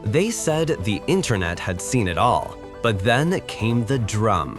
They said the internet had seen it all, but then came the drum.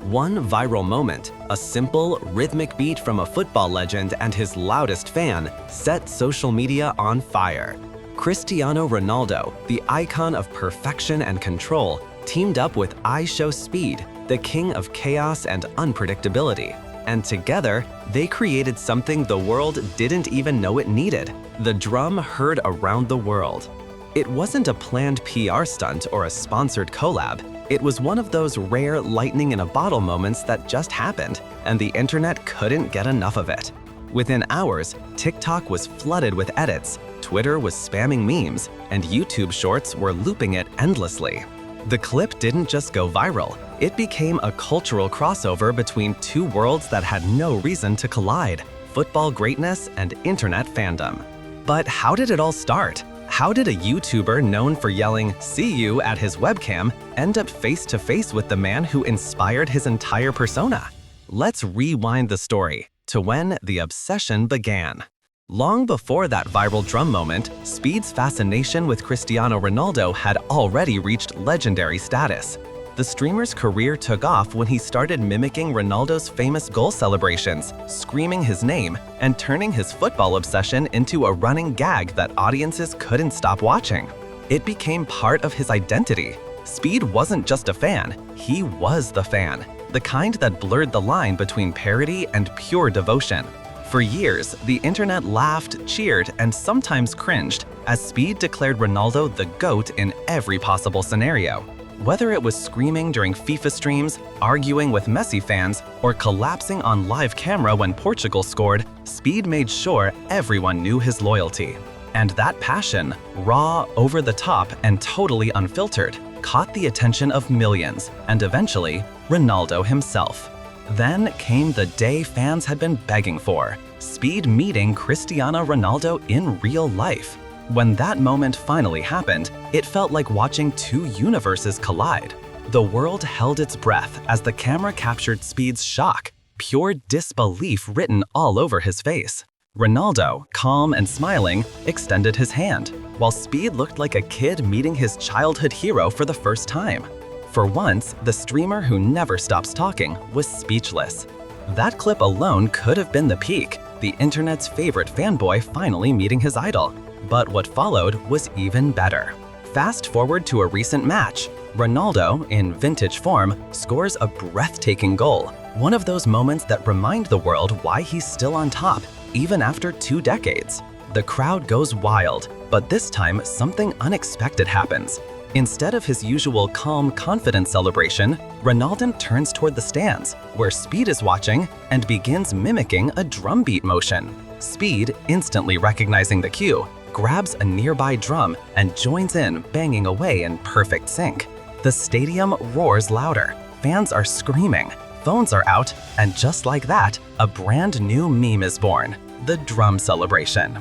One viral moment, a simple, rhythmic beat from a football legend and his loudest fan, set social media on fire. Cristiano Ronaldo, the icon of perfection and control, teamed up with iShowSpeed, the king of chaos and unpredictability. And together, they created something the world didn't even know it needed: the drum heard around the world. It wasn't a planned PR stunt or a sponsored collab. It was one of those rare lightning-in-a-bottle moments that just happened, and the internet couldn't get enough of it. Within hours, TikTok was flooded with edits, Twitter was spamming memes, and YouTube Shorts were looping it endlessly. The clip didn't just go viral, it became a cultural crossover between two worlds that had no reason to collide: football greatness and internet fandom. But how did it all start? How did a YouTuber known for yelling "see you" at his webcam end up face-to-face with the man who inspired his entire persona? Let's rewind the story to when the obsession began. Long before that viral drum moment, Speed's fascination with Cristiano Ronaldo had already reached legendary status. The streamer's career took off when he started mimicking Ronaldo's famous goal celebrations, screaming his name, and turning his football obsession into a running gag that audiences couldn't stop watching. It became part of his identity. Speed wasn't just a fan, he was the fan, the kind that blurred the line between parody and pure devotion. For years, the internet laughed, cheered, and sometimes cringed as Speed declared Ronaldo the GOAT in every possible scenario. Whether it was screaming during FIFA streams, arguing with Messi fans, or collapsing on live camera when Portugal scored, Speed made sure everyone knew his loyalty. And that passion, raw, over the top, and totally unfiltered, caught the attention of millions, and eventually, Ronaldo himself. Then came the day fans had been begging for: Speed meeting Cristiano Ronaldo in real life. When that moment finally happened, it felt like watching two universes collide. The world held its breath as the camera captured Speed's shock, pure disbelief written all over his face. Ronaldo, calm and smiling, extended his hand, while Speed looked like a kid meeting his childhood hero for the first time. For once, the streamer who never stops talking was speechless. That clip alone could have been the peak, the internet's favorite fanboy finally meeting his idol. But what followed was even better. Fast forward to a recent match. Ronaldo, in vintage form, scores a breathtaking goal. One of those moments that remind the world why he's still on top, even after 2 decades. The crowd goes wild, but this time something unexpected happens. Instead of his usual calm, confident celebration, Ronaldo turns toward the stands, where Speed is watching, and begins mimicking a drumbeat motion. Speed, instantly recognizing the cue, grabs a nearby drum and joins in, banging away in perfect sync. The stadium roars louder, fans are screaming, phones are out, and just like that, a brand new meme is born: the drum celebration.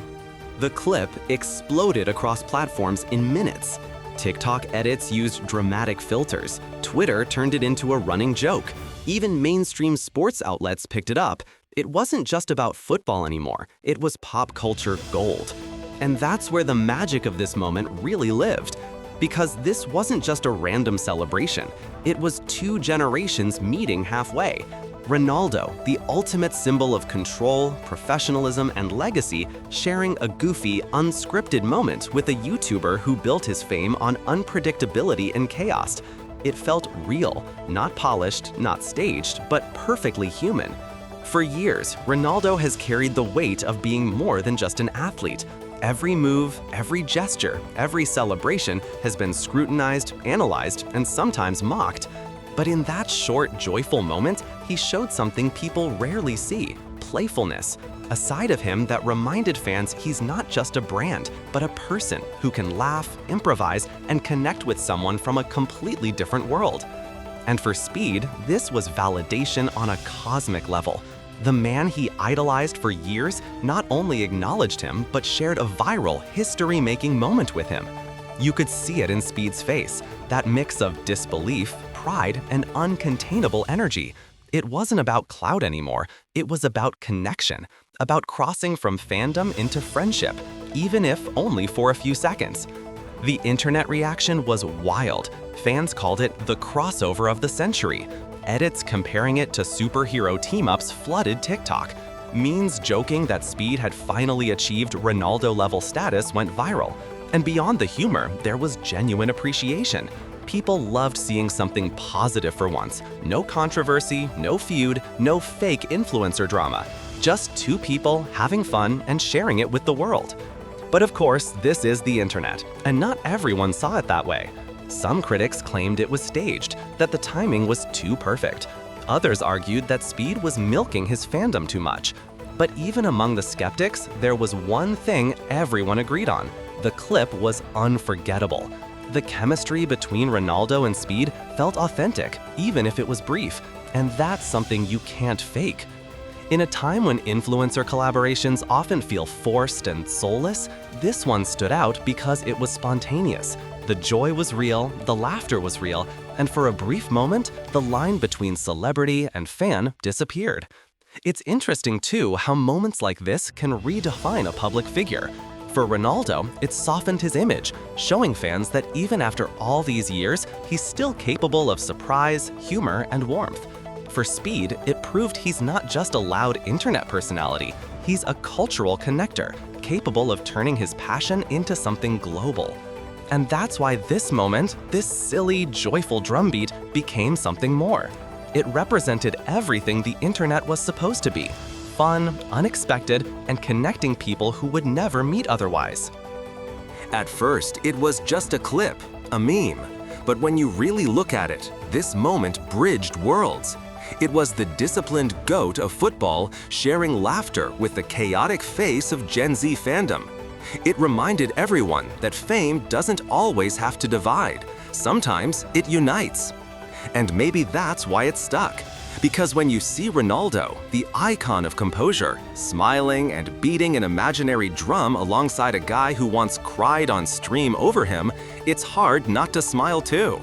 The clip exploded across platforms in minutes. TikTok edits used dramatic filters. Twitter turned it into a running joke. Even mainstream sports outlets picked it up. It wasn't just about football anymore, it was pop culture gold. And that's where the magic of this moment really lived. Because this wasn't just a random celebration, it was 2 generations meeting halfway. Ronaldo, the ultimate symbol of control, professionalism, and legacy, sharing a goofy, unscripted moment with a YouTuber who built his fame on unpredictability and chaos. It felt real, not polished, not staged, but perfectly human. For years, Ronaldo has carried the weight of being more than just an athlete. Every move, every gesture, every celebration has been scrutinized, analyzed, and sometimes mocked. But in that short, joyful moment, he showed something people rarely see: playfulness, a side of him that reminded fans he's not just a brand, but a person who can laugh, improvise, and connect with someone from a completely different world. And for Speed, this was validation on a cosmic level. The man he idolized for years not only acknowledged him, but shared a viral, history-making moment with him. You could see it in Speed's face, that mix of disbelief, pride, and uncontainable energy. It wasn't about clout anymore, it was about connection, about crossing from fandom into friendship, even if only for a few seconds. The internet reaction was wild. Fans called it the crossover of the century. Edits comparing it to superhero team-ups flooded TikTok. Memes joking that Speed had finally achieved Ronaldo-level status went viral. And beyond the humor, there was genuine appreciation. People loved seeing something positive for once. No controversy, no feud, no fake influencer drama. Just two people having fun and sharing it with the world. But of course, this is the internet, and not everyone saw it that way. Some critics claimed it was staged, that the timing was too perfect. Others argued that Speed was milking his fandom too much. But even among the skeptics, there was one thing everyone agreed on. The clip was unforgettable. The chemistry between Ronaldo and Speed felt authentic, even if it was brief, and that's something you can't fake. In a time when influencer collaborations often feel forced and soulless, this one stood out because it was spontaneous. The joy was real, the laughter was real, and for a brief moment, the line between celebrity and fan disappeared. It's interesting, too, how moments like this can redefine a public figure. For Ronaldo, it softened his image, showing fans that even after all these years, he's still capable of surprise, humor, and warmth. For Speed, it proved he's not just a loud internet personality, he's a cultural connector, capable of turning his passion into something global. And that's why this moment, this silly, joyful drumbeat, became something more. It represented everything the internet was supposed to be: fun, unexpected, and connecting people who would never meet otherwise. At first, it was just a clip, a meme. But when you really look at it, this moment bridged worlds. It was the disciplined GOAT of football sharing laughter with the chaotic face of Gen Z fandom. It reminded everyone that fame doesn't always have to divide. Sometimes it unites. And maybe that's why it stuck. Because when you see Ronaldo, the icon of composure, smiling and beating an imaginary drum alongside a guy who once cried on stream over him, it's hard not to smile too.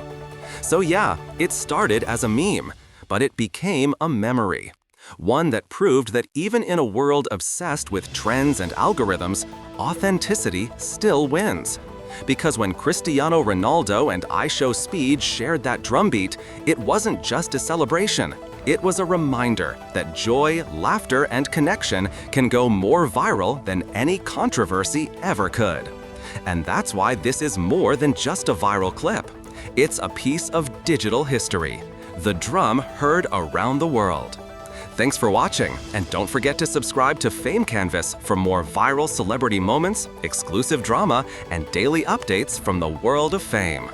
So yeah, it started as a meme, but it became a memory. One that proved that even in a world obsessed with trends and algorithms, authenticity still wins. Because when Cristiano Ronaldo and iShowSpeed shared that drumbeat, it wasn't just a celebration. It was a reminder that joy, laughter, and connection can go more viral than any controversy ever could. And that's why this is more than just a viral clip. It's a piece of digital history. The drum heard around the world. Thanks for watching, and don't forget to subscribe to FameCanvas for more viral celebrity moments, exclusive drama, and daily updates from the world of fame.